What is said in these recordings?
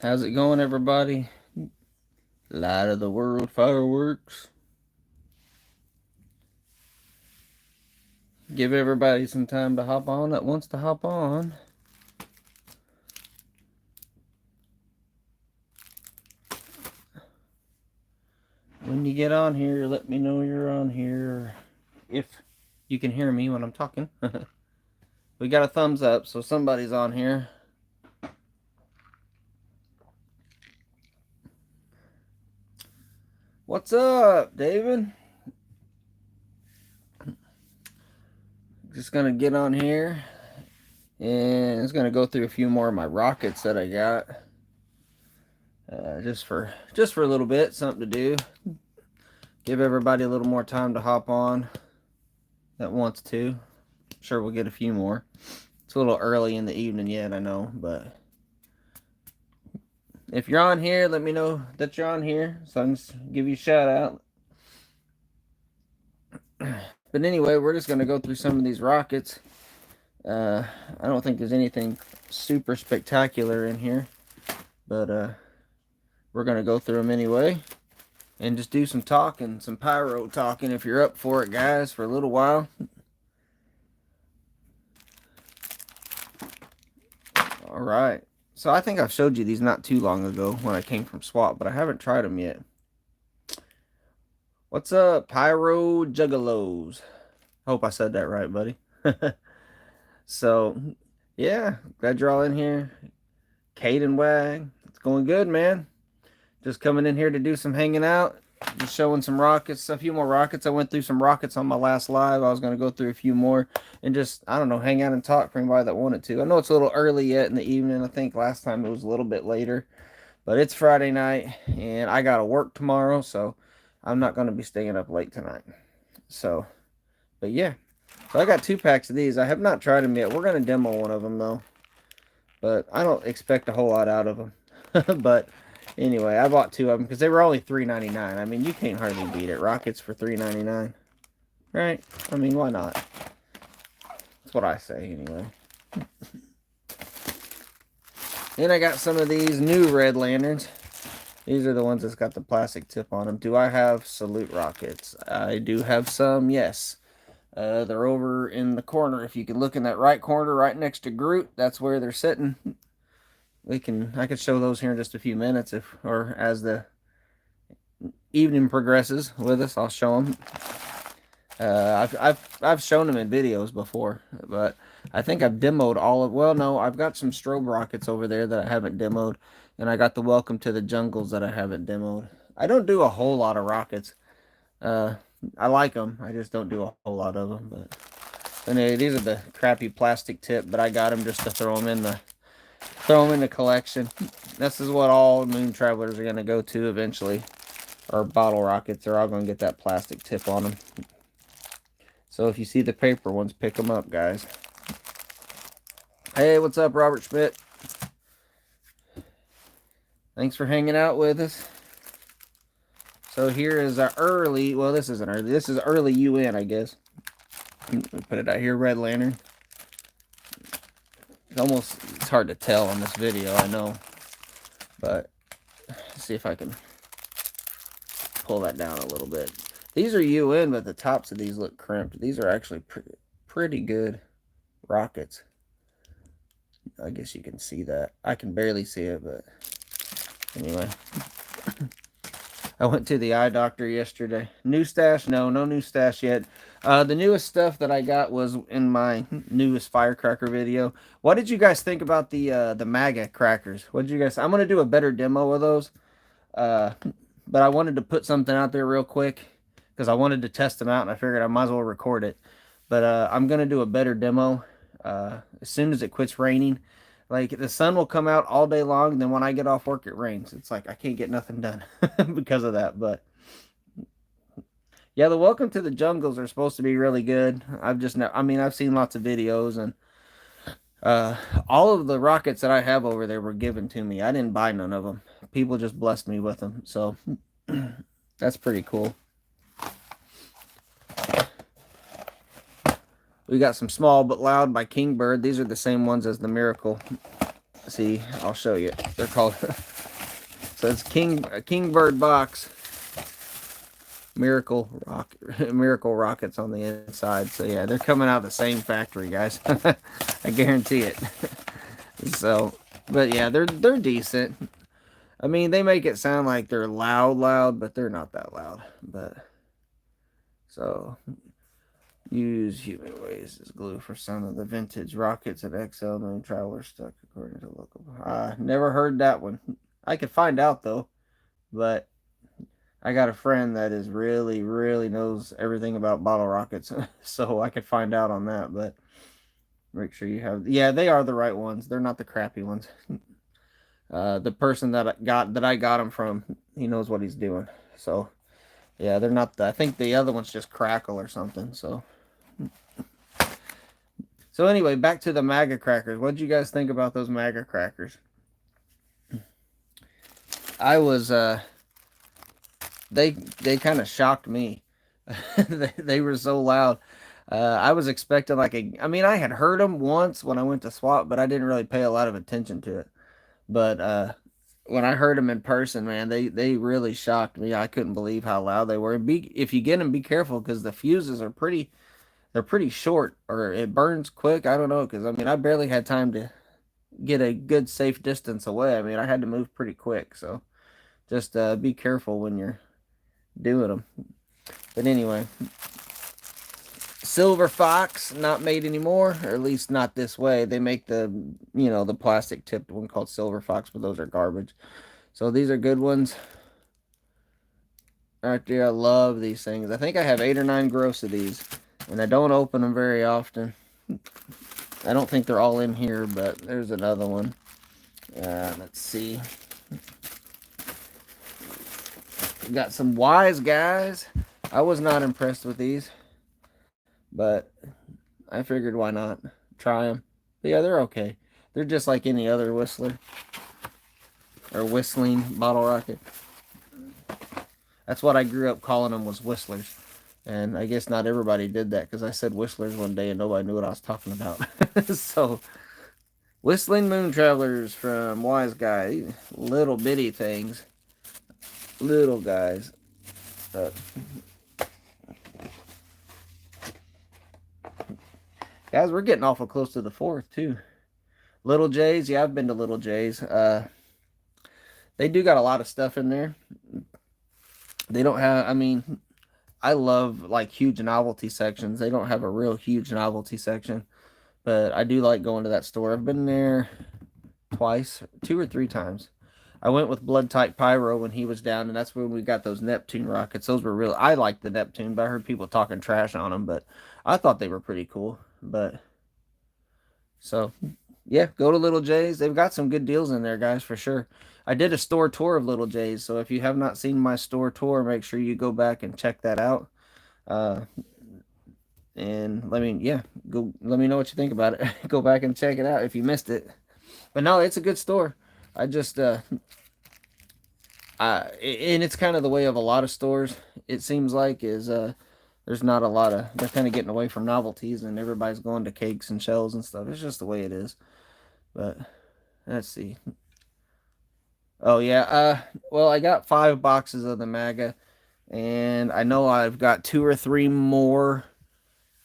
How's it going, everybody? Light of the world fireworks. Give everybody some time to hop on that wants to hop on. When you get on here, let me know you're on here. If you can hear me when I'm talking. We got a thumbs up, so somebody's on here. What's up, David? Just gonna get on here, and it's gonna go through a few more of my rockets that I got. Just for a little bit, something to do. Give everybody a little more time to hop on that wants to. I'm sure we'll get a few more. It's a little early in the evening yet, I know, but if you're on here, let me know that you're on here so I can give you a shout out. But anyway, we're just going to go through some of these rockets. I don't think there's anything super spectacular in here, but we're going to go through them anyway and just do some talking, some pyro talking if you're up for it, guys, for a little while. All right. So I think I've showed you these not too long ago when I came from swap, but I haven't tried them yet. What's up, Pyro Juggalos? Hope I said that right, buddy. So, yeah, glad you're all in here. Kate and Wag, it's going good, man. Just coming in here to do some hanging out. Just showing some rockets, a few more rockets. I went through some rockets on my last live. I was going to go through a few more and just, I don't know, hang out and talk for anybody that wanted to. I know it's a little early yet in the evening. I think last time it was a little bit later. But it's Friday night, and I got to work tomorrow, so I'm not going to be staying up late tonight. So, but yeah. So I got 2 packs of these. I have not tried them yet. We're going to demo one of them, though. But I don't expect a whole lot out of them. But anyway, I bought 2 of them because they were only $3.99. I mean, you can't hardly beat it. Rockets for $3.99. Right? I mean, why not? That's what I say, anyway. Then I got some of these new red lanterns. These are the ones that's got the plastic tip on them. Do I have salute rockets? I do have some, yes. They're over in the corner. If you can look in that right corner, right next to Groot, that's where they're sitting. I could show those here in just a few minutes, or as the evening progresses with us, I'll show them. I've shown them in videos before, but I think I've demoed all of. Well, no, I've got some strobe rockets over there that I haven't demoed, and I got the Welcome to the Jungles that I haven't demoed. I don't do a whole lot of rockets. I like them. I just don't do a whole lot of them. But anyway, these are the crappy plastic tip, but I got them just to throw them in the collection. This is what all Moon Travelers are gonna go to eventually, or bottle rockets. They're all gonna get that plastic tip on them. So if you see the paper ones, pick them up, guys. Hey, what's up, Robert Schmidt? Thanks for hanging out with us. So here is our early, well, this isn't early. This is early UN, I guess. Put it out here, red lantern. It's hard to tell on this video, I know. But let's see if I can pull that down a little bit. These are UN, but the tops of these look crimped. These are actually pretty good rockets. I guess you can see that. I can barely see it, but anyway. I went to the eye doctor yesterday. New stash? No new stash yet. The newest stuff that I got was in my newest firecracker video. What did you guys think about the MAGA crackers? What did you guys? I'm gonna do a better demo of those. But I wanted to put something out there real quick because I wanted to test them out, and I figured I might as well record it. But I'm gonna do a better demo as soon as it quits raining. Like, the sun will come out all day long, and then when I get off work, it rains. It's like I can't get nothing done because of that. But yeah, the Welcome to the Jungles are supposed to be really good. I've seen lots of videos, and all of the rockets that I have over there were given to me. I didn't buy none of them. People just blessed me with them. So that's pretty cool. We got some Small But Loud by Kingbird. These are the same ones as the Miracle. See, I'll show you. They're called. So it's Kingbird box. Miracle rockets on the inside. So yeah, they're coming out of the same factory, guys. I guarantee it. So, but yeah, they're decent. I mean, they make it sound like they're loud, but they're not that loud. But so use human waste as glue for some of the vintage rockets at XL Moon Traveler stuck according to local. Never heard that one. I could find out though, but I got a friend that is really knows everything about bottle rockets, so I could find out on that. But make sure you have. Yeah, they are the right ones. They're not the crappy ones. The person that I got them from, he knows what he's doing. So yeah, they're not. I think the other ones just crackle or something. So anyway, back to the MAGA crackers. What did you guys think about those MAGA crackers? I was they kind of shocked me. They were so loud. I was expecting I mean, I had heard them once when I went to swap, but I didn't really pay a lot of attention to it. But when I heard them in person, man, they really shocked me. I couldn't believe how loud they were. And if you get them, be careful because the fuses are they're pretty short, or it burns quick. I don't know, because I mean, I barely had time to get a good safe distance away. I mean, I had to move pretty quick, so just be careful when you're doing them. But anyway, Silver Fox, not made anymore, or at least not this way. They make the plastic tipped one called Silver Fox, but those are garbage. So these are good ones. Right there, I love these things. I think I have 8 or 9 gross of these, and I don't open them very often. I don't think they're all in here, but there's another one. Let's see. We got some Wise Guys. I was not impressed with these, but I figured why not try them. But yeah, they're okay. They're just like any other whistler or whistling bottle rocket. That's what I grew up calling them, was whistlers. And I guess not everybody did that, because I said whistlers one day and nobody knew what I was talking about. So, Whistling Moon Travelers from Wise Guy. Little bitty things. Little guys. Guys, we're getting awful close to the 4th, too. Little J's. Yeah, I've been to Little J's. They do got a lot of stuff in there. They don't have, I mean, I love like huge novelty sections. They don't have a real huge novelty section, but I do like going to that store. I've been there twice, 2 or 3 times. I went with Blood Type Pyro when he was down, and that's when we got those Neptune rockets. Those were real. I liked the Neptune, but I heard people talking trash on them, but I thought they were pretty cool. But so yeah, go to Little J's. They've got some good deals in there, guys, for sure. I did a store tour of Little J's, so if you have not seen my store tour, make sure you go back and check that out. And let me know what you think about it. Go back and check it out if you missed it. But no, it's a good store. I just and it's kind of the way of a lot of stores. It seems like there's not a lot of, they're kind of getting away from novelties, and everybody's going to cakes and shells and stuff. It's just the way it is. But let's see. Oh yeah, well, I got 5 boxes of the MAGA, and I know I've got 2 or 3 more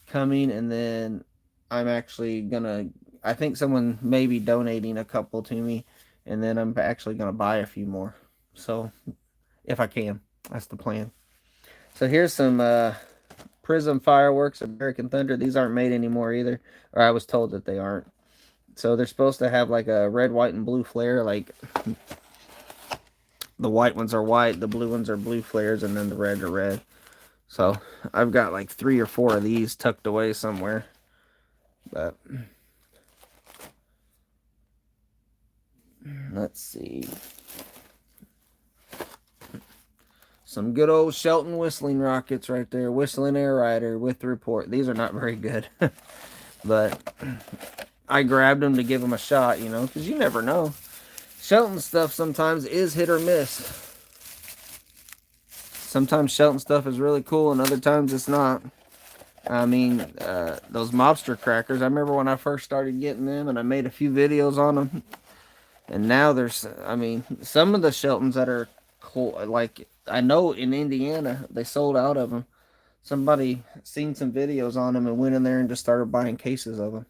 coming, and then I'm actually gonna, I think someone may be donating a couple to me, and then I'm actually gonna buy a few more. So if I can, that's the plan. So here's some Prism Fireworks American Thunder. These aren't made anymore either, or I was told that they aren't. So they're supposed to have like a red, white, and blue flare. Like the white ones are white, the blue ones are blue flares, and then the red are red. So I've got like 3 or 4 of these tucked away somewhere. But let's see. Some good old Shelton whistling rockets right there. Whistling Air Rider with report. These are not very good. But I grabbed them to give them a shot, because you never know. Shelton stuff sometimes is hit or miss. Sometimes Shelton stuff is really cool, and other times it's not. I mean, those mobster crackers, I remember when I first started getting them, and I made a few videos on them. And now there's, I mean, some of the Sheltons that are like, I know in Indiana they sold out of them. Somebody seen some videos on them and went in there and just started buying cases of them.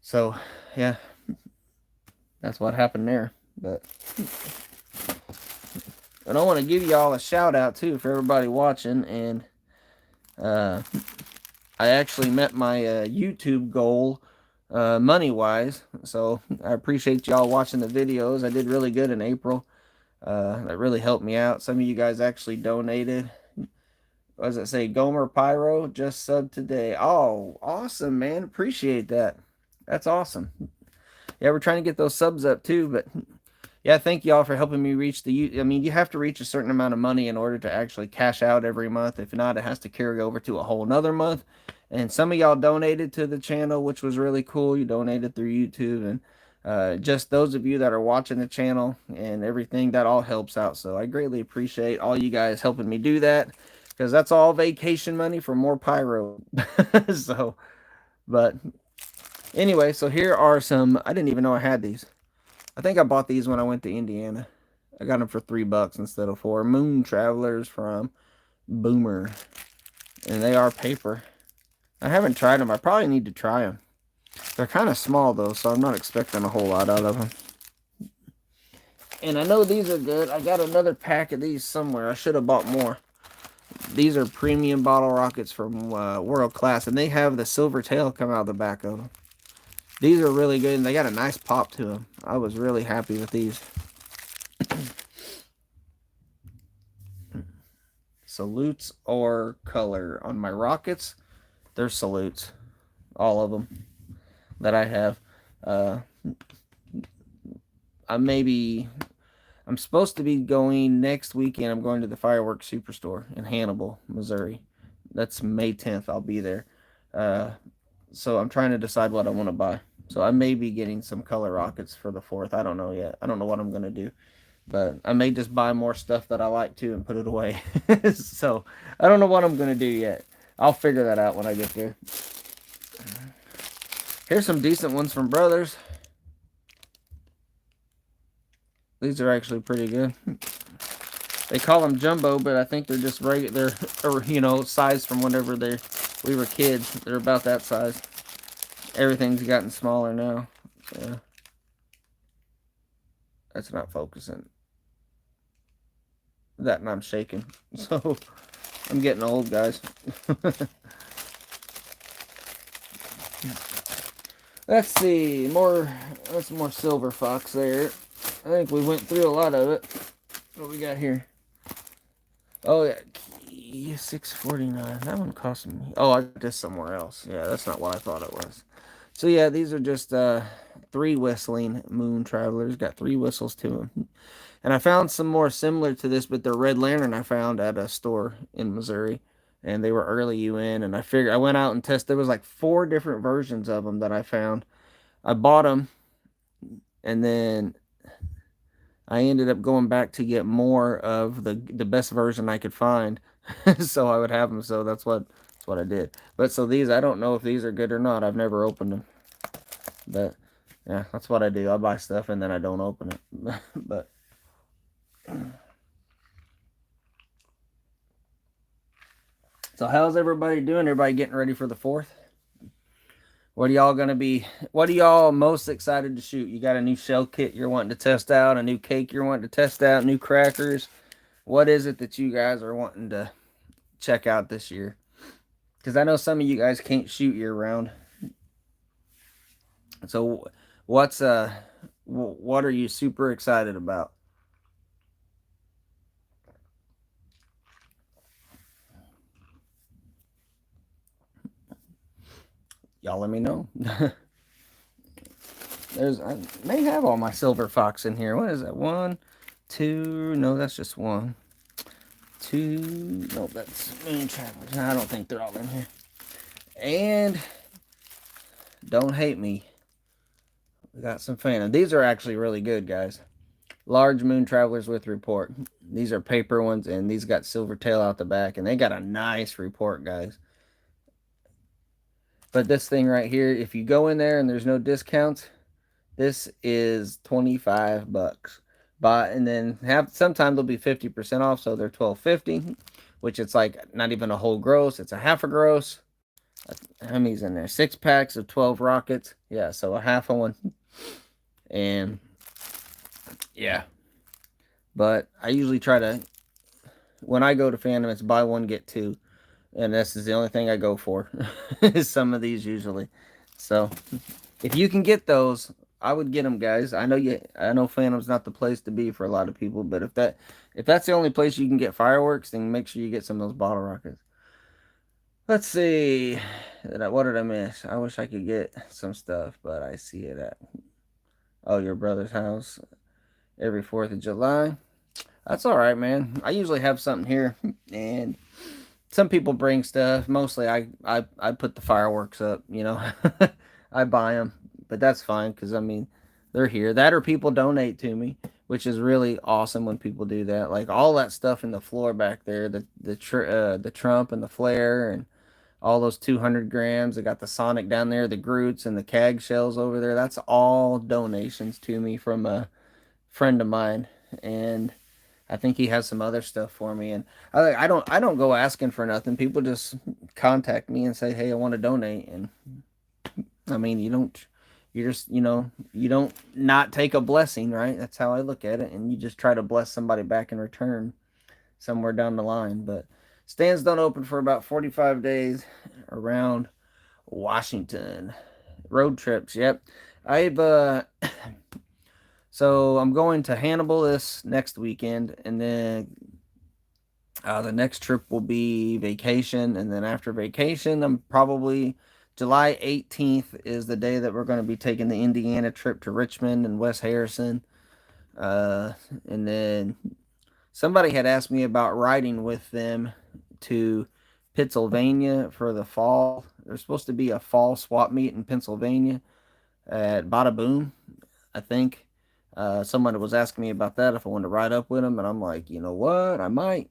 So, yeah, that's what happened there. But and I want to give y'all a shout out too for everybody watching. And uh, I actually met my YouTube goal money wise. So I appreciate y'all watching the videos. I did really good in April. That really helped me out. Some of you guys actually donated. What does it say? Gomer Pyro just subbed today. Oh, awesome, man. Appreciate that. That's awesome. Yeah, we're trying to get those subs up too, but yeah, thank y'all for helping me reach I mean, you have to reach a certain amount of money in order to actually cash out every month. If not, it has to carry over to a whole nother month. And some of y'all donated to the channel, which was really cool. You donated through YouTube, and just those of you that are watching the channel and everything, that all helps out. So I greatly appreciate all you guys helping me do that, because that's all vacation money for more pyro. So, but anyway, so here are some, I didn't even know I had these. I think I bought these when I went to Indiana. I got them for $3 instead of 4. Moon Travelers from Boomer. And they are paper. I haven't tried them. I probably need to try them. They're kind of small though, so I'm not expecting a whole lot out of them. And I know these are good. I got another pack of these somewhere. I should have bought more. These are premium bottle rockets from World Class, and they have the silver tail come out of the back of them. These are really good, and they got a nice pop to them. I was really happy with these. Salutes or color. On my rockets, they're salutes. All of them that I have. I'm supposed to be going next weekend. I'm going to the Fireworks Superstore in Hannibal, Missouri. That's May 10th. I'll be there. So I'm trying to decide what I want to buy. So I may be getting some color rockets for the 4th. I don't know yet. I don't know what I'm going to do. But I may just buy more stuff that I like too and put it away. So I don't know what I'm going to do yet. I'll figure that out when I get there. Here's some decent ones from Brothers. These are actually pretty good. They call them jumbo, but I think they're just regular, or you know, size from whenever we were kids. They're about that size. Everything's gotten smaller now. Yeah. That's not focusing. That and I'm shaking. So I'm getting old, guys. Let's see. That's more Silver Fox there. I think we went through a lot of it. What we got here? Oh yeah, $6.49. That one cost me. Oh, I got this somewhere else. Yeah, that's not what I thought it was. So yeah, these are just 3 whistling Moon Travelers. Got 3 whistles to them. And I found some more similar to this, but they're Red Lantern I found at a store in Missouri. And they were early UN. And I went out and tested. There was like 4 different versions of them that I found. I bought them. And then I ended up going back to get more of the best version I could find. So I would have them. So that's what I did. But so these, I don't know if these are good or not. I've never opened them. But yeah, that's what I do. I buy stuff and then I don't open it. But so how's everybody doing? Everybody getting ready for the 4th? What are y'all most excited to shoot? You got a new shell kit you're wanting to test out, a new cake you're wanting to test out, new crackers. What is it that you guys are wanting to check out this year? Because I know some of you guys can't shoot year round. So what are you super excited about? Y'all let me know. I may have all my Silver Fox in here. What is that? 1, 2, no, that's just 1. 2, no, that's Moon Travelers. I don't think they're all in here. And don't hate me. We got some Phantom. These are actually really good, guys. Large Moon Travelers with report. These are paper ones, and these got silver tail out the back, and they got a nice report, guys. But this thing right here, if you go in there and there's no discounts, This is $25. But and then sometimes they'll be 50% off, so they're $12.50, which it's like not even a whole gross, it's a half a gross. How many's in there? 6 packs of 12 rockets. Yeah, so a half of one. And yeah. But I usually try to, when I go to fandom, it's buy one get two, and this is the only thing I go for. Is some of these usually. So if you can get those, I would get them, guys. I know fandom's not the place to be for a lot of people, but if that's the only place you can get fireworks, then make sure you get some of those bottle rockets. Let's see. What did I miss? I wish I could get some stuff, but I see it at your brother's house every 4th of July. That's all right, man. I usually have something here, and some people bring stuff. Mostly, I put the fireworks up. I buy them, but that's fine because I mean, they're here. That or people donate to me, which is really awesome when people do that. Like all that stuff in the floor back there, the Trump and the flare and all those 200 grams. I got the Sonic down there, the Groots and the Kag shells over there. That's all donations to me from a friend of mine, and I think he has some other stuff for me. And I don't go asking for nothing. People just contact me and say, "Hey, I want to donate." And I mean, you don't not take a blessing, right? That's how I look at it, and you just try to bless somebody back in return somewhere down the line. But stands don't open for about 45 days around Washington. Road trips, yep. I've So I'm going to Hannibal this next weekend, and then the next trip will be vacation, and then after vacation, I'm probably July 18th is the day that we're going to be taking the Indiana trip to Richmond and West Harrison. Uh, and then somebody had asked me about riding with them to Pennsylvania for the fall. There's supposed to be a fall swap meet in Pennsylvania at Bada Boom, I think. Someone was asking me about that if I wanted to ride up with him, and I'm like, you know what, I might.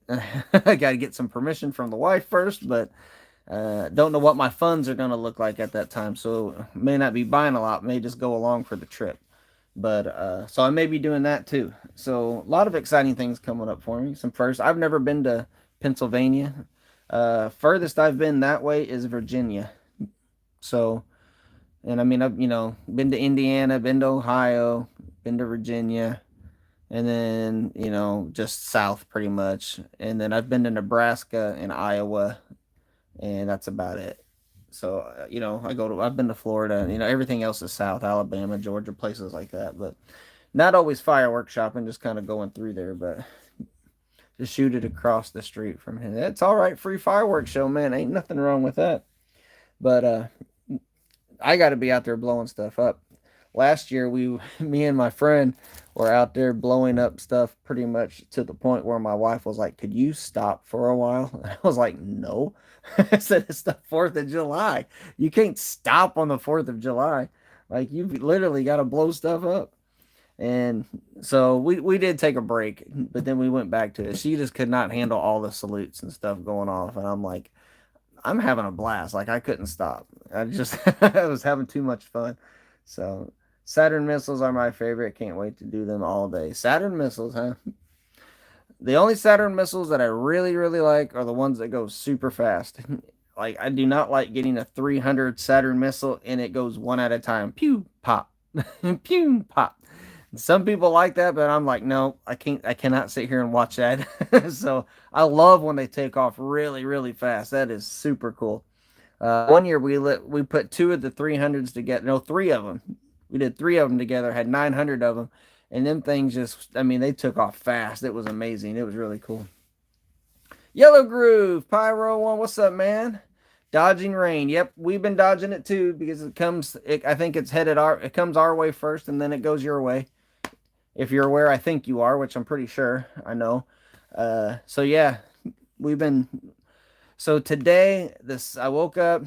I got to get some permission from the wife first, but don't know what my funds are going to look like at that time, so may not be buying a lot, may just go along for the trip. But so I may be doing that too. So a lot of exciting things coming up for me. Some first, I've never been to Pennsylvania. Furthest I've been that way is Virginia. So, and I mean, I've been to Indiana, been to Ohio, been to Virginia, and then just south pretty much. And then I've been to Nebraska and Iowa, and that's about it. So I've been to Florida. Everything else is south, Alabama, Georgia, places like that. But not always fireworks shopping, just kind of going through there. But just shoot it across the street from here. That's all right. Free fireworks show, man. Ain't nothing wrong with that. But I got to be out there blowing stuff up. Last year, me and my friend were out there blowing up stuff pretty much to the point where my wife was like, "Could you stop for a while?" And I was like, "No." I said, "It's the 4th of July. You can't stop on the 4th of July. Like, you've literally got to blow stuff up." And so we did take a break, but then we went back to it. She just could not handle all the salutes and stuff going off. And I'm like, I'm having a blast. Like, I couldn't stop. I was having too much fun. So Saturn missiles are my favorite. Can't wait to do them all day. Saturn missiles, huh? The only Saturn missiles that I really, really like are the ones that go super fast. Like, I do not like getting a 300 Saturn missile and it goes one at a time. Pew, pop. Pew, pop. Some people like that, but I'm like, no, I can't. I cannot sit here and watch that. So I love when they take off really, really fast. That is super cool. One year we put two of the 300s together. No, three of them. We did three of them together. Had 900 of them, and them things just. I mean, they took off fast. It was amazing. It was really cool. Yellow Groove Pyro One. What's up, man? Dodging rain. Yep, we've been dodging it too because it comes. I think it's headed our. It comes our way first, and then it goes your way. If you're aware, I think you are, which I'm pretty sure I know. So yeah, we've been. So today, I woke up,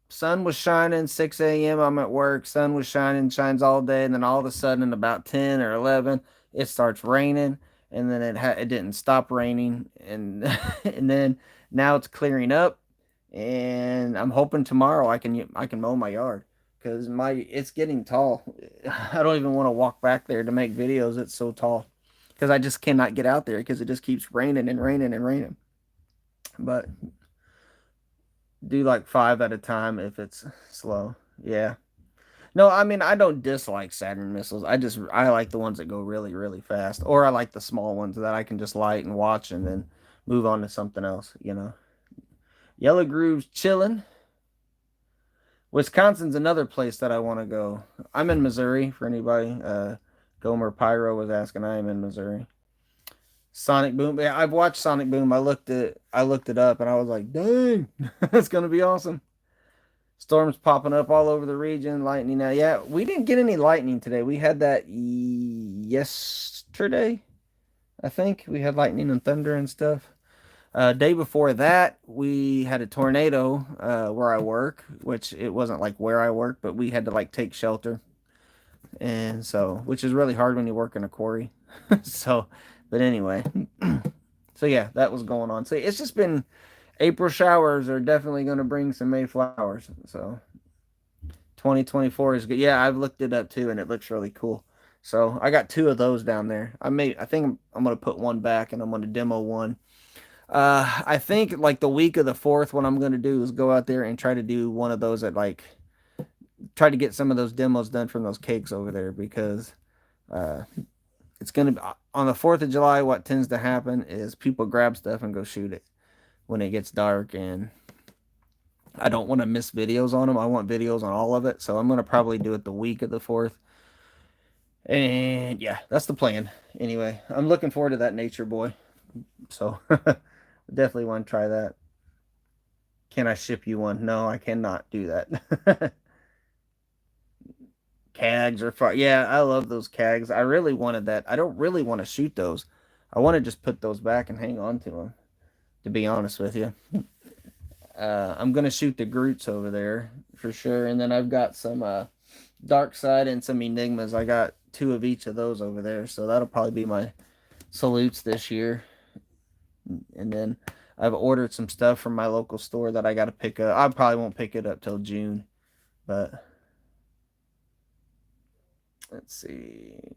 sun was shining, 6 a.m. I'm at work, sun was shining, shines all day, and then all of a sudden, about 10 or 11, it starts raining, and then it didn't stop raining, and and then now it's clearing up, and I'm hoping tomorrow I can mow my yard because it's getting tall. I don't even want to walk back there to make videos. It's so tall because I just cannot get out there because it just keeps raining and raining and raining. But do like 5 at a time if it's slow. Yeah. No, I mean I don't dislike Saturn missiles. I like the ones that go really really fast, or I like the small ones that I can just light and watch and then move on to something else. Yellow Groove's chilling. Wisconsin's another place that I want to go. I'm in Missouri for anybody. Gomer Pyro was asking. I am in Missouri. Sonic Boom. Yeah, I've watched Sonic Boom. I looked it up and I was like, dang, that's gonna be awesome. Storms popping up all over the region, lightning now. Yeah, we didn't get any lightning today. We had that yesterday. I think we had lightning and thunder and stuff. Day before that, we had a tornado where I work, which it wasn't like where I work, but we had to like take shelter, and so which is really hard when you work in a quarry. So, but anyway, so yeah, that was going on. So it's just been April showers are definitely going to bring some May flowers. So 2024 is good. Yeah, I've looked it up too, and it looks really cool. So I got 2 of those down there. I think I'm gonna put one back, and I'm gonna demo one. I think like the week of the 4th, what I'm gonna do is go out there and try to do one of those try to get some of those demos done from those cakes over there because uh, it's gonna be on the 4th of July. What tends to happen is people grab stuff and go shoot it when it gets dark, and I don't want to miss videos on them. I want videos on all of it, so I'm gonna probably do it the week of the 4th. And yeah, that's the plan. Anyway, I'm looking forward to that Nature Boy. So definitely want to try that. Can I ship you one? No, I cannot do that. Cags are fun. Yeah, I love those cags. I really wanted that. I don't really want to shoot those. I want to just put those back and hang on to them, to be honest with you. I'm going to shoot the Groots over there for sure. And then I've got some Dark Side and some Enigmas. I got 2 of each of those over there. So that'll probably be my salutes this year. And then I've ordered some stuff from my local store that I got to pick up. I probably won't pick it up till June, but let's see.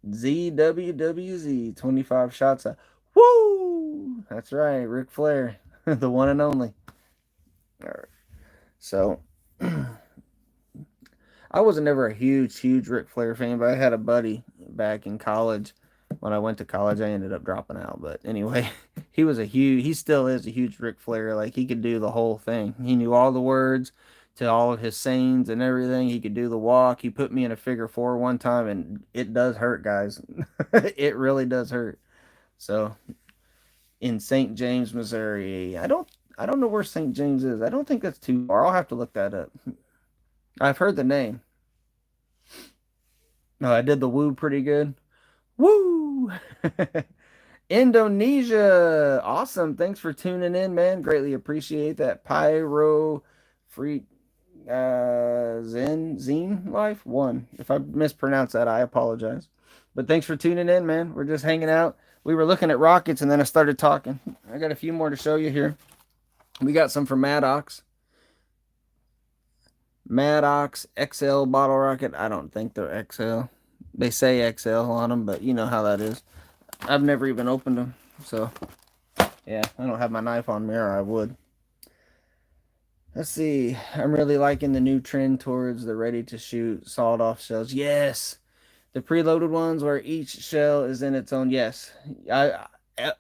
ZWWZ 25 shots. Woo! That's right, Ric Flair, the one and only. All right. So I wasn't never a huge Ric Flair fan, but I had a buddy back in college. When I went to college, I ended up dropping out. But anyway, he still is a huge Ric Flair. Like, he could do the whole thing. He knew all the words to all of his sayings and everything. He could do the walk. He put me in a figure 4 one time, and it does hurt, guys. It really does hurt. So, in St. James, Missouri, I don't know where St. James is. I don't think that's too far. I'll have to look that up. I've heard the name. No, I did the woo pretty good. Woo! Indonesia. Awesome. Thanks for tuning in, man. Greatly appreciate that. Pyro Free Zine Life 1. If I mispronounce that, I apologize. But thanks for tuning in, man. We're just hanging out. We were looking at rockets and then I started talking. I got a few more to show you here. We got some from Maddox. Maddox XL bottle rocket. I don't think they're XL. They say XL on them, but you know how that is. I've never even opened them. So, yeah, I don't have my knife on me, or I would. Let's see. I'm really liking the new trend towards the ready-to-shoot sawed-off shells. Yes! The preloaded ones where each shell is in its own. Yes.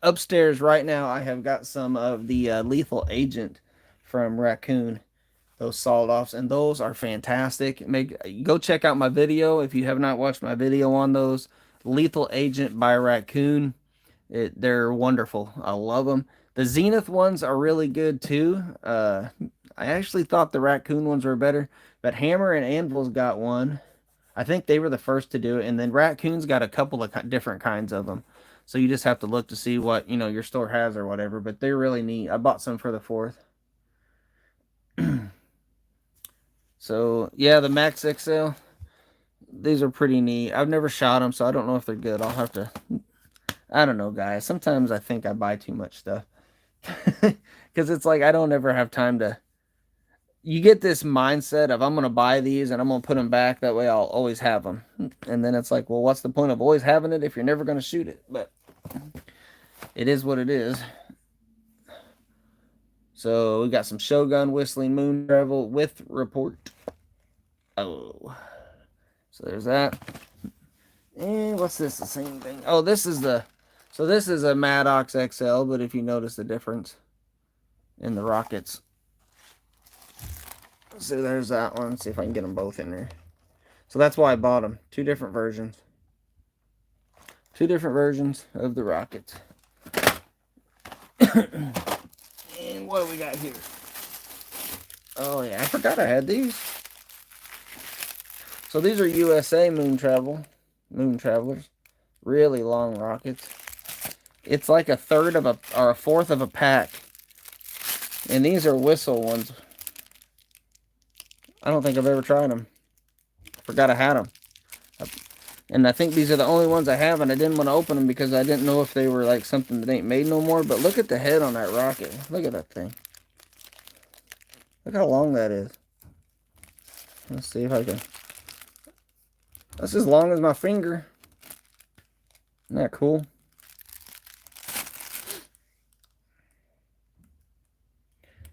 Upstairs right now, I have got some of the Lethal Agent from Raccoon. Those sawed-offs, and those are fantastic. Go check out my video if you have not watched my video on those. Lethal Agent by Raccoon. They're wonderful. I love them. The Zenith ones are really good too. I actually thought the Raccoon ones were better, but Hammer and Anvil's got one. I think they were the first to do it, and then Raccoon's got a couple of different kinds of them. So you just have to look to see what your store has or whatever. But they're really neat. I bought some for the 4th. So yeah, the Max XL. These are pretty neat. I've never shot them, so I don't know if they're good. I'll have to. I don't know, guys. Sometimes I think I buy too much stuff because it's like I don't ever have time to you get this mindset of I'm going to buy these and I'm going to put them back. That way I'll always have them. And then it's like, well, what's the point of always having it if you're never going to shoot it? But it is what it is. So we got some Shogun whistling moon travel with report. Oh, so there's that. And what's this? The same thing. Oh, this is the. So this is a Maddox XL, but if you notice the difference in the rockets. So there's that one. Let's see if I can get them both in there. So that's why I bought them. Two different versions. Two different versions of the rockets. And what do we got here? Oh yeah, I forgot I had these. So these are USA moon travelers. Really long rockets. It's like a third of a, or a fourth of a pack. And these are whistle ones. I don't think I've ever tried them. Forgot I had them. And I think these are the only ones I have, and I didn't want to open them because I didn't know if they were like something that ain't made no more. But look at the head on that rocket. Look at that thing. Look how long that is. Let's see if I can. That's as long as my finger. Isn't that cool?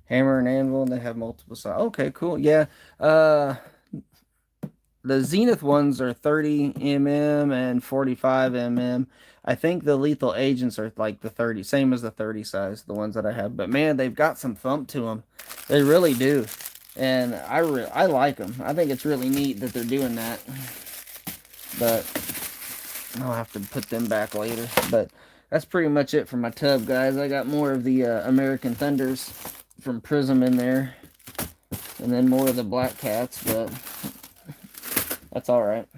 Hammer and anvil, and they have multiple sides. Okay, cool. Yeah. The Zenith ones are 30 mm and 45 mm. I think the lethal agents are like the 30, same as the 30 size, the ones that I have. But man, they've got some thump to them. They really do. And I like them. I think it's really neat that they're doing that. But I'll have to put them back later. But that's pretty much it for my tub, guys. I got more of the American Thunders from Prism in there. And then more of the Black Cats, but that's alright.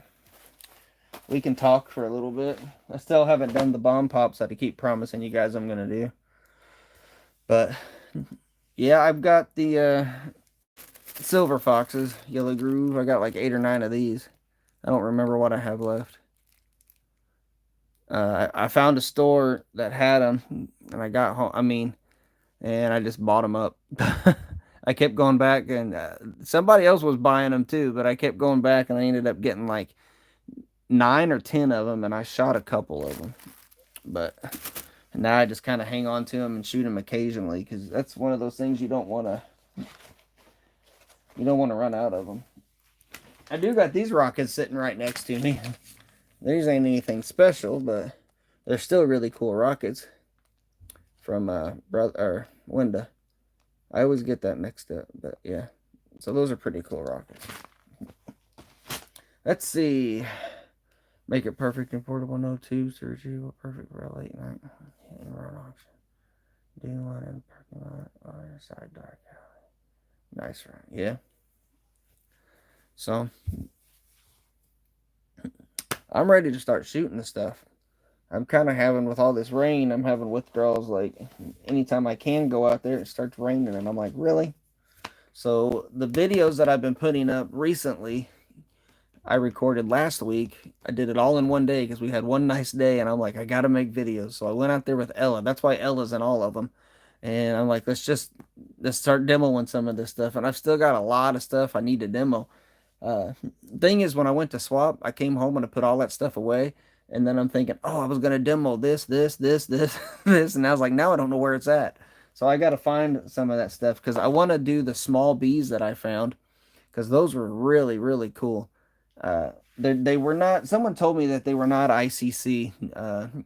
We can talk for a little bit. I still haven't done the bomb pops that I keep promising you guys I'm going to do. But, yeah, I've got the Silver Foxes, Yellow Groove. I got like 8 or 9 of these. I don't remember what I have left. I found a store that had them, and I got home, and I just bought them up. I kept going back, and somebody else was buying them too, but I kept going back, and I ended up getting like 9 or 10 of them, and I shot a couple of them. But now I just kind of hang on to them and shoot them occasionally, because that's one of those things you don't want to run out of them. I do got these rockets sitting right next to me. These ain't anything special, but they're still really cool rockets from Winda. I always get that mixed up, but yeah. So those are pretty cool rockets. Let's see. Make it perfect and portable. No tubes to retrieve. Perfect for a late night. Run auction. Do one in the parking lot or inside dark alley. Nice, right? Yeah. So I'm ready to start shooting the stuff. I'm kind of having, with all this rain, I'm having withdrawals. Like anytime I can go out there, it starts raining, and I'm like, really? So the videos that I've been putting up recently, I recorded last week. I did it all in one day because we had one nice day, and I'm like, I gotta make videos. So I went out there with Ella. That's why Ella's in all of them. And I'm like, let's start demoing some of this stuff. And I've still got a lot of stuff I need to demo. Thing is, when I went to swap, I came home and I put all that stuff away. And then I'm thinking, oh, I was gonna demo this, this, and I was like, now I don't know where it's at. So I got to find some of that stuff because I want to do the small bees that I found because those were really, really cool. They were not. Someone told me that they were not ICC.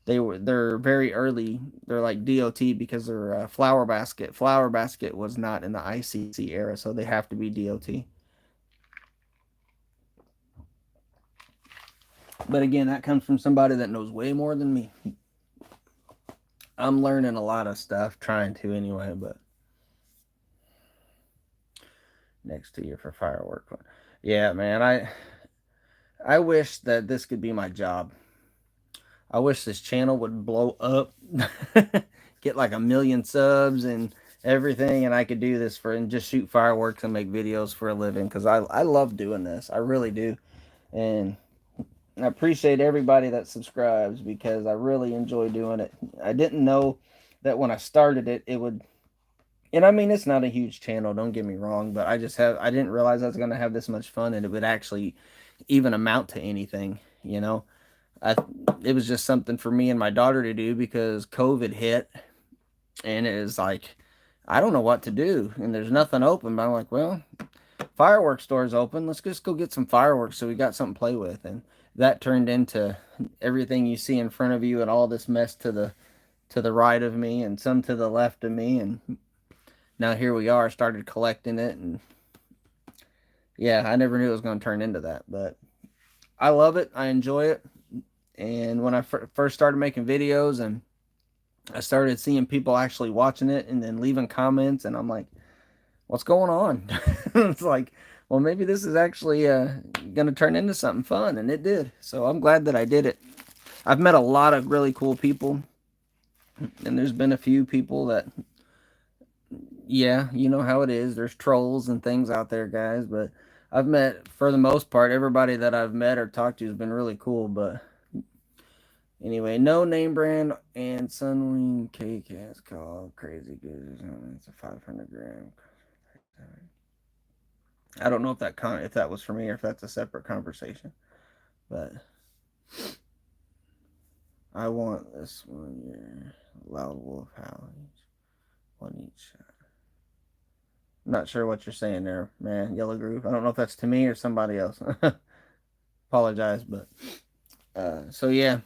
They're very early. They're like DOT because they're Flower Basket. Flower Basket was not in the ICC era, so they have to be DOT. But again, that comes from somebody that knows way more than me. I'm learning a lot of stuff, trying to anyway, but next to you for firework. Yeah, man, I wish that this could be my job. I wish this channel would blow up, get like 1 million subs and everything, and I could do this and just shoot fireworks and make videos for a living because I love doing this. I really do. And I appreciate everybody that subscribes because I really enjoy doing it. I didn't know that when I started it, it would And I mean, it's not a huge channel, don't get me wrong, but I didn't realize I was going to have this much fun and it would actually even amount to anything, you know? I, it was just something for me and my daughter to do because COVID hit and it was like, I don't know what to do. And there's nothing open, but I'm like, well, fireworks stores open. Let's just go get some fireworks so we got something to play with. And that turned into everything you see in front of you and all this mess to the right of me and some to the left of me. And now here we are, started collecting it. And yeah, I never knew it was going to turn into that, but I love it. I enjoy it. And when I first started making videos and I started seeing people actually watching it and then leaving comments, and I'm like, what's going on? It's like, well, maybe this is actually going to turn into something fun, and it did. So I'm glad that I did it. I've met a lot of really cool people, and there's been a few people that, yeah, you know how it is. There's trolls and things out there, guys, but I've met, for the most part, everybody that I've met or talked to has been really cool, but anyway, no name brand and Sunwing cake has called crazy good. It's a 500 gram. I don't know if if that was for me or if that's a separate conversation, but I want this one here. Loud wolf howlings, one each. I'm not sure what you're saying there, man. Yellow groove. I don't know if that's to me or somebody else. Apologize, but so yeah,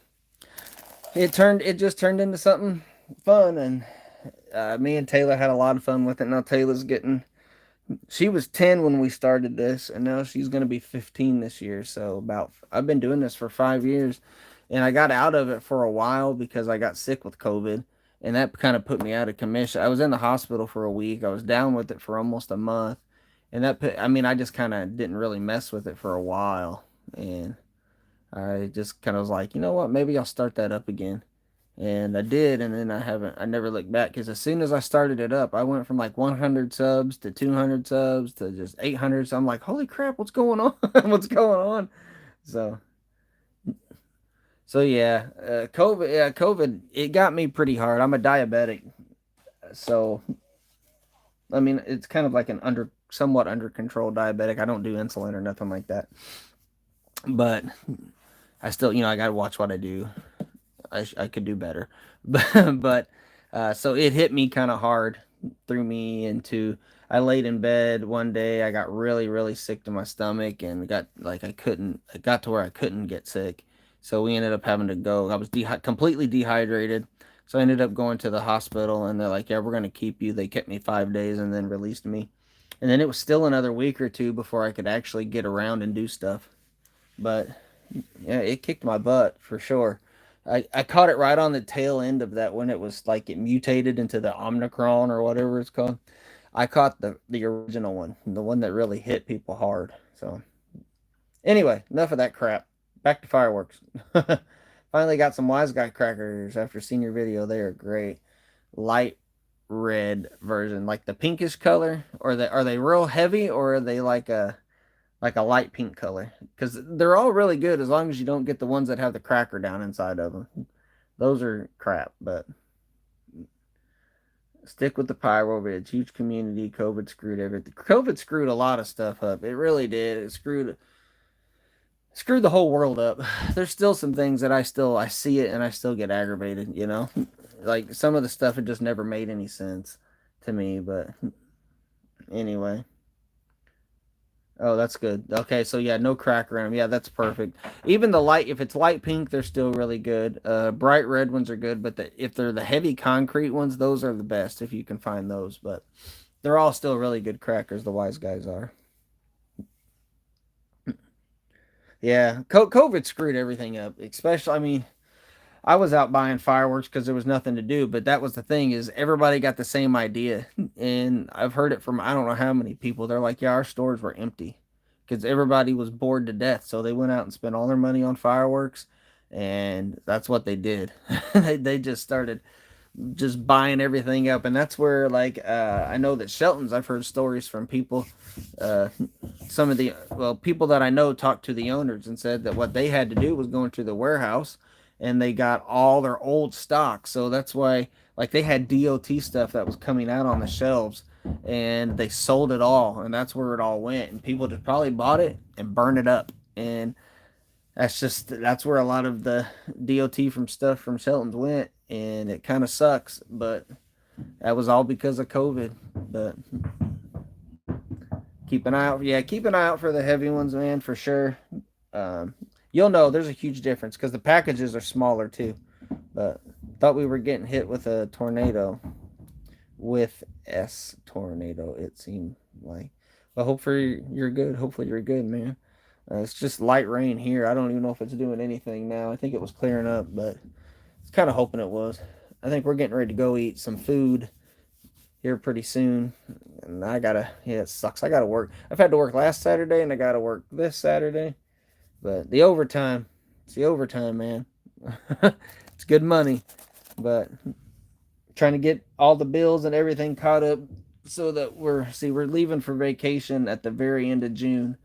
it just turned into something fun, and me and Taylor had a lot of fun with it. Now Taylor's getting, she was 10 when we started this, and now she's going to be 15 this year. So I've been doing this for 5 years, and I got out of it for a while because I got sick with COVID, and that kind of put me out of commission. I was in the hospital for a week. I was down with it for almost a month, and I mean, I just kind of didn't really mess with it for a while, and I just kind of was like, you know what, maybe I'll start that up again. And I did, and then I never looked back because as soon as I started it up, I went from like 100 subs to 200 subs to just 800. So I'm like, holy crap, what's going on? What's going on? So, so yeah, COVID, it got me pretty hard. I'm a diabetic, so I mean, it's kind of like somewhat under control diabetic. I don't do insulin or nothing like that, but I still, I got to watch what I do. I could do better, but so it hit me kind of hard, threw me into. I laid in bed one day. I got really really sick to my stomach and got like I couldn't. I got to where I couldn't get sick, so we ended up having to go. I was completely dehydrated, so I ended up going to the hospital, and they're like, "Yeah, we're gonna keep you." They kept me 5 days and then released me, and then it was still another week or two before I could actually get around and do stuff. But yeah, it kicked my butt for sure. I caught it right on the tail end of that when it was like it mutated into the Omicron or whatever it's called. I caught the original one, the one that really hit people hard. So anyway, enough of that crap. Back to fireworks. Finally got some wise guy crackers after seeing your video. They are great. Light red version, like the pinkish color, or are they real heavy, or are they like a light pink color? Because they're all really good as long as you don't get the ones that have the cracker down inside of them. Those are crap, but stick with the pyro ridge. Huge community. COVID screwed everything. COVID screwed a lot of stuff up. It really did. It screwed the whole world up. There's still some things that I see it and I still get aggravated. Like some of the stuff, it just never made any sense to me. But anyway. Oh, that's good. Okay, so yeah, no cracker in them. Yeah, that's perfect. Even if it's light pink, they're still really good. Bright red ones are good, but if they're the heavy concrete ones, those are the best if you can find those. But they're all still really good crackers. The wise guys are. Yeah, COVID screwed everything up. Especially, I mean, I was out buying fireworks because there was nothing to do. But that was the thing, is everybody got the same idea, and I've heard it from I don't know how many people. They're like, yeah, our stores were empty because everybody was bored to death. So they went out and spent all their money on fireworks, and that's what they did. They just started just buying everything up, and that's where like I know that Shelton's. I've heard stories from people. Uh, some of the people that I know talked to the owners and said that what they had to do was go into the warehouse and they got all their old stock. So that's why Like they had DOT stuff that was coming out on the shelves, and they sold it all, and that's where it all went. And people just probably bought it and burned it up, and that's where a lot of the DOT from stuff from Shelton's went, and it kind of sucks, but that was all because of COVID. But keep an eye out, yeah, keep an eye out for the heavy ones, man, for sure. Um, you'll know there's a huge difference because the packages are smaller too. But thought we were getting hit with a tornado, with S tornado. It seemed like. But hopefully you're good. Hopefully you're good, man. It's just light rain here. I don't even know if it's doing anything now. I think it was clearing up, but it's kind of hoping it was. I think we're getting ready to go eat some food here pretty soon. And yeah, it sucks. I gotta work. I've had to work last Saturday and I gotta work this Saturday. But it's the overtime, man. It's good money. But trying to get all the bills and everything caught up so that we're leaving for vacation at the very end of June.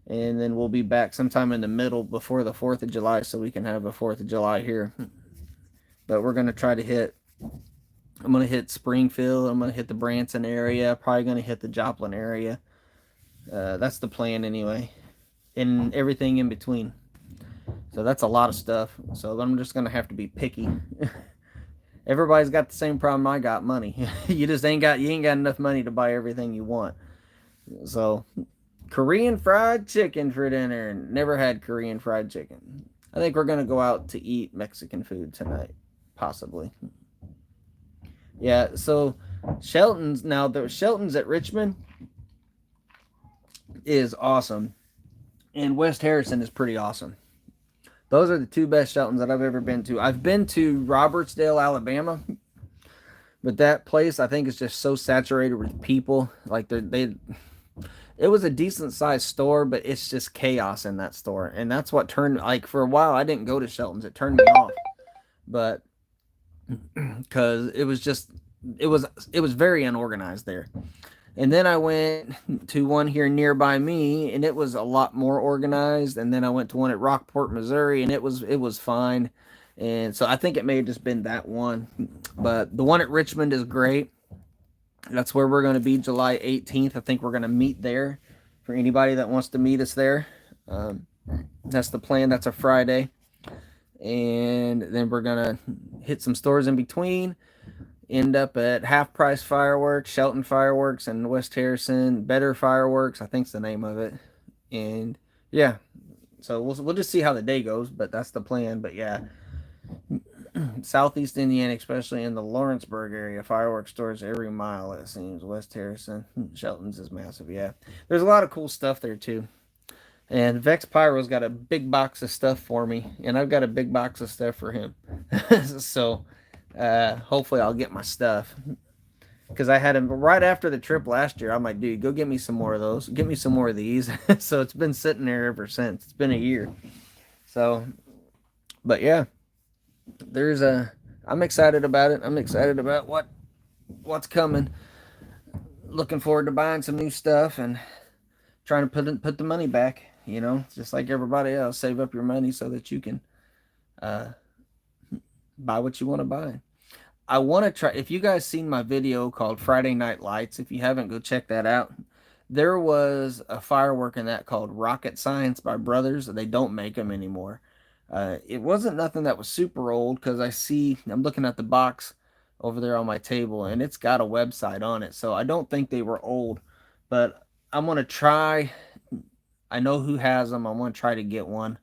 And then we'll be back sometime in the middle before the 4th of July so we can have a 4th of July here. But we're going to try to I'm going to hit Springfield. I'm going to hit the Branson area. Probably going to hit the Joplin area. That's the plan anyway. And everything in between. So that's a lot of stuff. So I'm just going to have to be picky. Everybody's got the same problem I got, money. You ain't got enough money to buy everything you want. So Korean fried chicken for dinner. Never had Korean fried chicken. I think we're going to go out to eat Mexican food tonight. Possibly. Yeah, so Shelton's at Richmond is awesome. And West Harrison is pretty awesome. Those are the two best Sheltons that I've ever been to. I've been to Robertsdale, Alabama, but that place I think is just so saturated with people. Like it was a decent sized store, but it's just chaos in that store, and that's what for a while I didn't go to Shelton's. It turned me off, but because it was very unorganized there. And then I went to one here nearby me, and it was a lot more organized. And then I went to one at Rockport, Missouri, and it was fine. And so I think it may have just been that one. But the one at Richmond is great. That's where we're going to be July 18th. I think we're going to meet there for anybody that wants to meet us there. That's the plan. That's a Friday. And then we're going to hit some stores in between. End up at Half Price Fireworks, Shelton Fireworks, and West Harrison. Better Fireworks, I think's the name of it. And yeah, so we'll just see how the day goes, but that's the plan. But yeah, Southeast Indiana, especially in the Lawrenceburg area, fireworks stores every mile, it seems. West Harrison, Shelton's is massive. Yeah, there's a lot of cool stuff there too. And Vex Pyro's got a big box of stuff for me, and I've got a big box of stuff for him. So hopefully I'll get my stuff, because I had him right after the trip last year. I'm like, dude, go get me some more of those, get me some more of these. So it's been sitting there ever since. It's been a year. So but yeah, I'm excited about it. I'm excited about what's coming. Looking forward to buying some new stuff and trying to put the money back, just like everybody else. Save up your money so that you can buy what you want to buy. I want to try, if you guys seen my video called Friday Night Lights, if you haven't, go check that out. There was a firework in that called Rocket Science by Brothers. They don't make them anymore. It wasn't nothing that was super old, because I'm looking at the box over there on my table, and it's got a website on it. So I don't think they were old, but I'm going to try. I know who has them. I want to try to get one,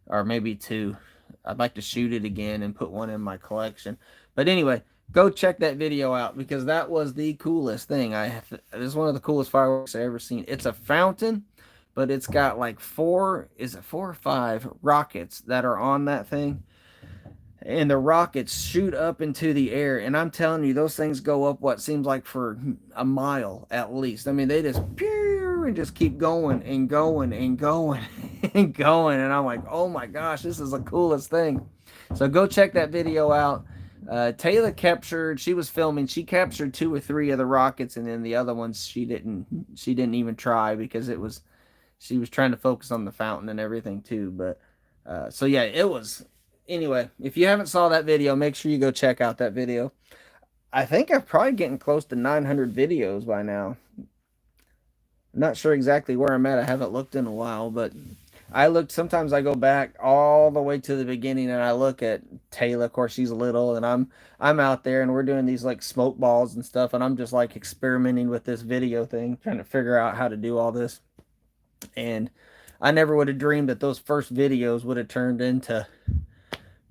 or maybe two. I'd like to shoot it again and put one in my collection. But anyway, go check that video out, because that was the coolest thing. It is one of the coolest fireworks I've ever seen. It's a fountain, but it's got like 4 or 5 rockets that are on that thing. And the rockets shoot up into the air. And I'm telling you, those things go up what seems like for a mile at least. I mean, they just and just keep going and going and going and going. And I'm like, oh my gosh, this is the coolest thing. So go check that video out. Taylor she was filming. She captured 2 or 3 of the rockets, and then the other ones she didn't even try, because she was trying to focus on the fountain and everything too. But so yeah, it was. Anyway, if you haven't saw that video, make sure you go check out that video. I think I'm probably getting close to 900 videos by now. I'm not sure exactly where I'm at. I haven't looked in a while, but I looked. Sometimes I go back all the way to the beginning, and I look at Taylor. Of course, she's little, and I'm out there, and we're doing these like smoke balls and stuff, and I'm just like experimenting with this video thing, trying to figure out how to do all this. And I never would have dreamed that those first videos would have turned into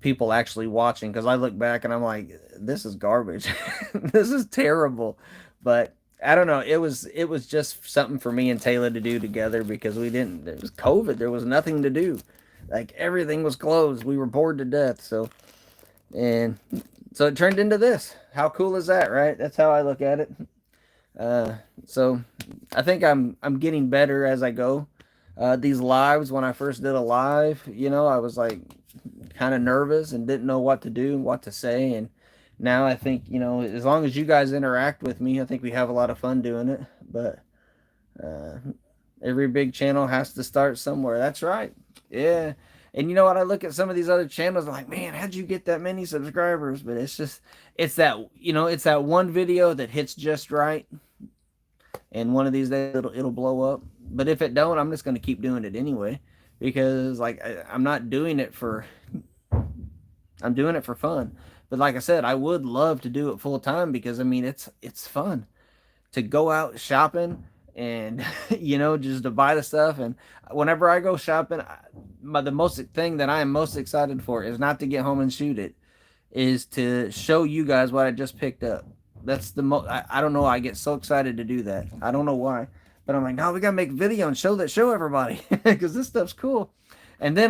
people actually watching. Because I look back and I'm like, this is garbage. This is terrible. But I don't know. It was just something for me and Taylor to do together because we didn't. It was COVID. There was nothing to do. Like everything was closed. We were bored to death. And so it turned into this. How cool is that, right? That's how I look at it. Uh, so I think I'm getting better as I go. These lives, when I first did a live, I was like kind of nervous and didn't know what to do, what to say, and now I think as long as you guys interact with me, I think we have a lot of fun doing it. But uh, every big channel has to start somewhere. That's right. Yeah. And you know what? I look at some of these other channels, I'm like, man, how'd you get that many subscribers? But it's that one video that hits just right, and one of these days it'll blow up. But if it don't, I'm just gonna keep doing it anyway, because like I'm not doing it for, I'm doing it for fun. But like I said, I would love to do it full time because I mean it's fun to go out shopping and just to buy the stuff. And whenever I go shopping, the most thing that I am most excited for is not to get home and shoot it, is to show you guys what I just picked up. That's the most. I don't know. I get so excited to do that. I don't know why, but I'm like, no, we gotta make a video and show everybody because this stuff's cool. And then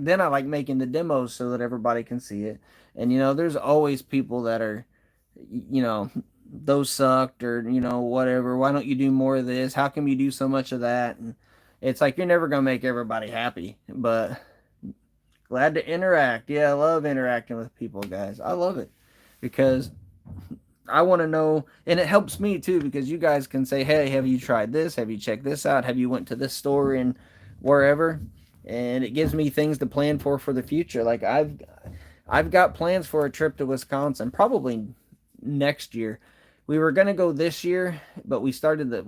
then I like making the demos so that everybody can see it. And there's always people that are, you know, those sucked, or whatever. Why don't you do more of this? How come you do so much of that? And it's like you're never gonna make everybody happy, but glad to interact. Yeah, I love interacting with people, guys. I love it because I want to know, and it helps me too because you guys can say, "Hey, have you tried this? Have you checked this out? Have you went to this store and wherever?" And it gives me things to plan for the future. Like I've got plans for a trip to Wisconsin, probably next year. We were gonna go this year, but we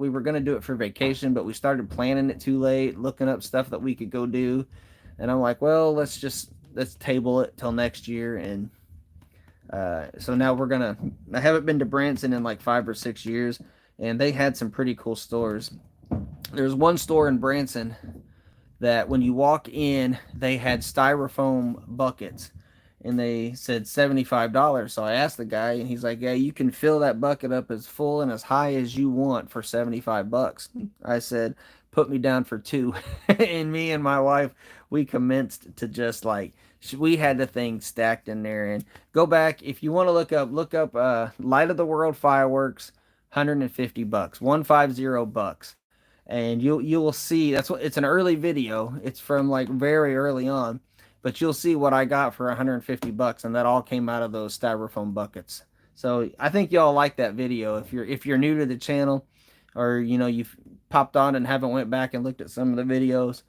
were gonna do it for vacation, but we started planning it too late, looking up stuff that we could go do, and I'm like, well, let's table it till next year. And so now I haven't been to Branson in like 5 or 6 years, and they had some pretty cool stores. There's one store in Branson that when you walk in, they had styrofoam buckets, and they said $75. So I asked the guy, and he's like, "Yeah, you can fill that bucket up as full and as high as you want for $75." I said, "Put me down for two." And me and my wife, we commenced to just like, we had the thing stacked in there. And go back if you want to look up Light of the World fireworks, $150, $150, and you will see that's what it's an early video. It's from like very early on, but you'll see what I got for $150, and that all came out of those styrofoam buckets. So I think y'all like that video. If you're new to the channel, or you've popped on and haven't went back and looked at some of the videos,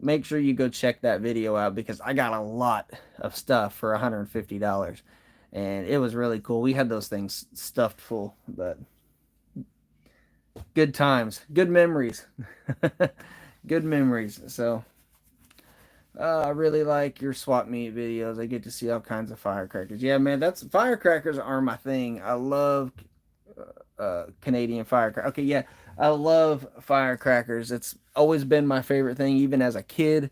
make sure you go check that video out because I got a lot of stuff for $150, and it was really cool. We had those things stuffed full, but good times, good memories. Good memories. So I really like your swap meet videos. I get to see all kinds of firecrackers. Yeah, man, firecrackers are my thing. I love Canadian firecrackers. Okay, yeah, I love firecrackers. It's always been my favorite thing, even as a kid.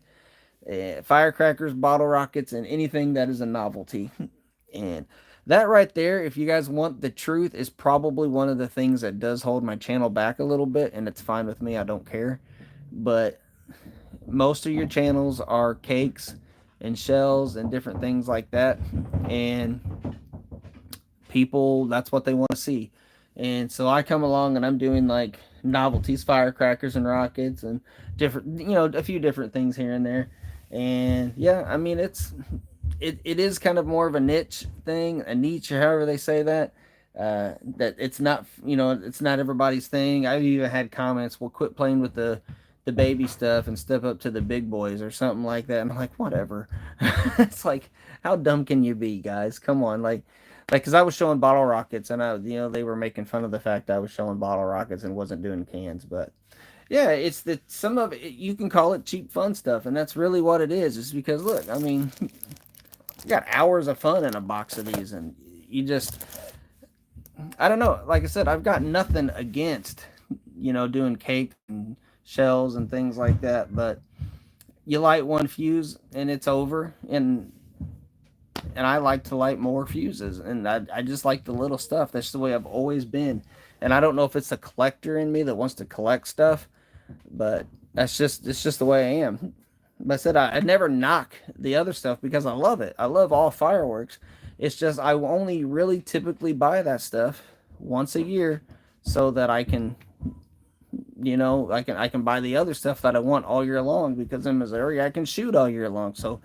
Firecrackers, bottle rockets, and anything that is a novelty. And that right there, if you guys want the truth, is probably one of the things that does hold my channel back a little bit, and it's fine with me. I don't care. But most of your channels are cakes and shells and different things like that, and people, that's what they want to see. And so I come along and I'm doing like novelties, firecrackers and rockets, and different, a few different things here and there. And yeah, I mean, it is kind of more of a niche thing, a niche, or however they say that. That it's not, it's not everybody's thing. I've even had comments, "Well, quit playing with the baby stuff and step up to the big boys," or something like that. And I'm like, whatever. It's like, how dumb can you be, guys? Come on, like like, because I was showing bottle rockets, and they were making fun of the fact I was showing bottle rockets and wasn't doing cans. But yeah, it's that some of it, you can call it cheap fun stuff, and that's really what it is. It's because, look, I mean, you got hours of fun in a box of these, and you just, I don't know. Like I said, I've got nothing against, doing cake and shells and things like that, but you light one fuse and it's over, and I like to light more fuses, and I just like the little stuff. That's the way I've always been, and I don't know if it's a collector in me that wants to collect stuff, but it's just the way I am. But I said I never knock the other stuff because I love it. I love all fireworks. It's just I only really typically buy that stuff once a year so that I can, I can buy the other stuff that I want all year long, because in Missouri I can shoot all year long. So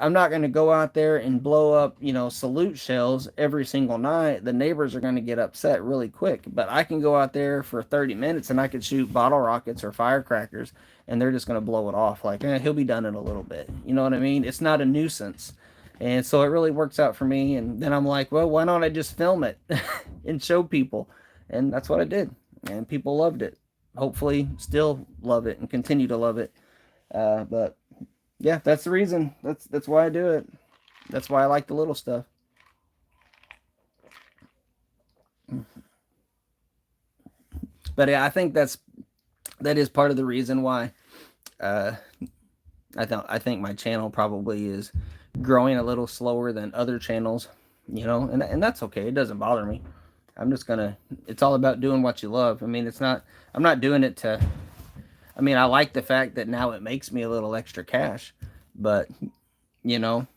I'm not going to go out there and blow up, salute shells every single night. The neighbors are going to get upset really quick. But I can go out there for 30 minutes and I could shoot bottle rockets or firecrackers, and they're just going to blow it off. Like, he'll be done in a little bit. You know what I mean? It's not a nuisance. And so it really works out for me. And then I'm like, well, why don't I just film it and show people? And that's what I did. And people loved it. Hopefully still love it and continue to love it. But yeah, that's the reason. That's why I do it. That's why I like the little stuff. But yeah, I think that is part of the reason why uh, I think my channel probably is growing a little slower than other channels, and that's okay. It doesn't bother me. I'm just gonna. It's all about doing what you love. I mean, it's not. I'm not doing it to. I mean, I like the fact that now it makes me a little extra cash, but you know,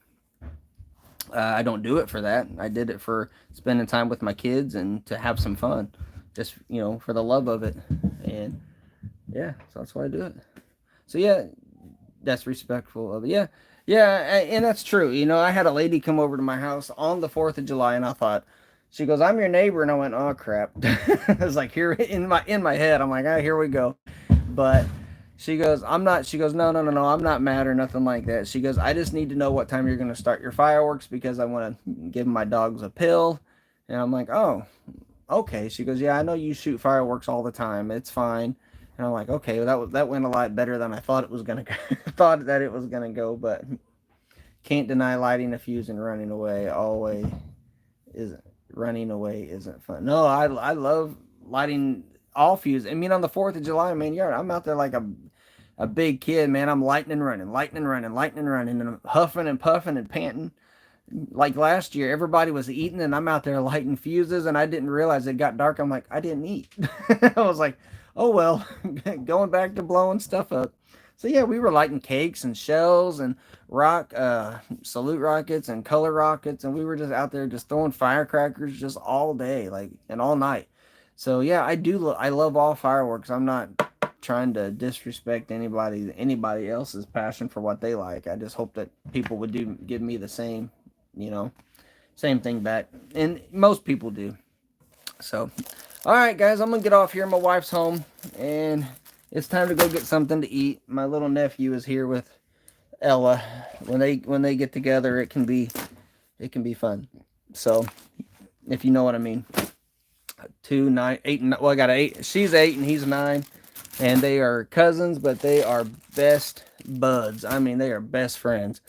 I don't do it for that. I did it for spending time with my kids and to have some fun, just for the love of it, and yeah, so that's why I do it. So yeah, that's respectful of it. Yeah, yeah, and that's true. I had a lady come over to my house on the 4th of July, and I thought, she goes, "I'm your neighbor," and I went, "Oh crap!" I was like, here in my head, I'm like, "Ah, here we go." But she goes, "I'm not." She goes, "No, no, no, no. I'm not mad or nothing like that." She goes, "I just need to know what time you're going to start your fireworks because I want to give my dogs a pill." And I'm like, "Oh, okay." She goes, "Yeah, I know you shoot fireworks all the time. It's fine." And I'm like, "Okay, well, that went a lot better than I thought it was gonna go. Thought that it was gonna go, but can't deny lighting a fuse and running away always isn't running away isn't fun." No, I love lighting all fuses. I mean, on the 4th of July, man, I'm out there like a big kid, man. I'm lighting and running, lighting and running, lighting and running, and I'm huffing and puffing and panting. Like last year, everybody was eating, and I'm out there lighting fuses, and I didn't realize it got dark. I'm like, I didn't eat. I was like, oh well, going back to blowing stuff up. So yeah, we were lighting cakes and shells and salute rockets and color rockets, and we were just out there just throwing firecrackers just all day, like, and all night. So yeah, I love all fireworks. I'm not trying to disrespect anybody else's passion for what they like. I just hope that people would give me the same, you know, same thing back, and most people do. So, all right, guys, I'm gonna get off here. My wife's home, and it's time to go get something to eat. My little nephew is here with Ella. When they get together, it can be fun. So, if you know what I mean. 2, 9, 8, and well, I got 8. She's 8 and he's 9, and they are cousins, but they are best buds. I mean, they are best friends.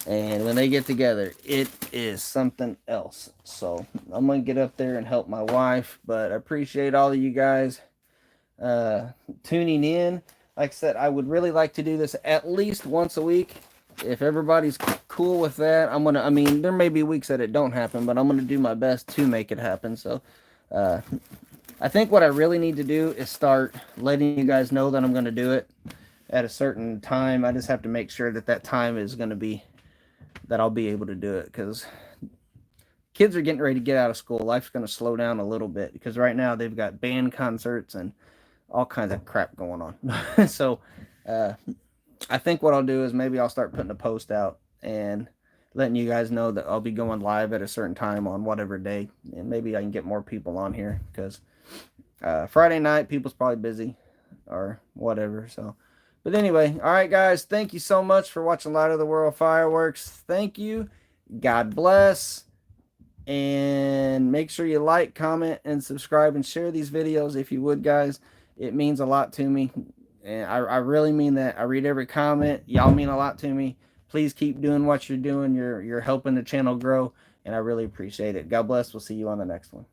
And when they get together, it is something else. So I'm going to get up there and help my wife. But I appreciate all of you guys tuning in. Like I said, I would really like to do this at least once a week. If everybody's cool with that, I mean, there may be weeks that it don't happen, but I'm going to do my best to make it happen. So I think what I really need to do is start letting you guys know that I'm going to do it at a certain time. I just have to make sure that time is going to be that I'll be able to do it, because kids are getting ready to get out of school. Life's going to slow down a little bit because right now they've got band concerts and all kinds of crap going on. So I think what I'll do is maybe I'll start putting a post out and letting you guys know that I'll be going live at a certain time on whatever day, and maybe I can get more people on here because Friday night people's probably busy or whatever. So but anyway, all right, guys, thank you so much for watching Light of the World Fireworks. Thank you. God bless. And make sure you like, comment, and subscribe, and share these videos if you would, guys. It means a lot to me. And I really mean that. I read every comment. Y'all mean a lot to me. Please keep doing what you're doing. You're helping the channel grow, and I really appreciate it. God bless. We'll see you on the next one.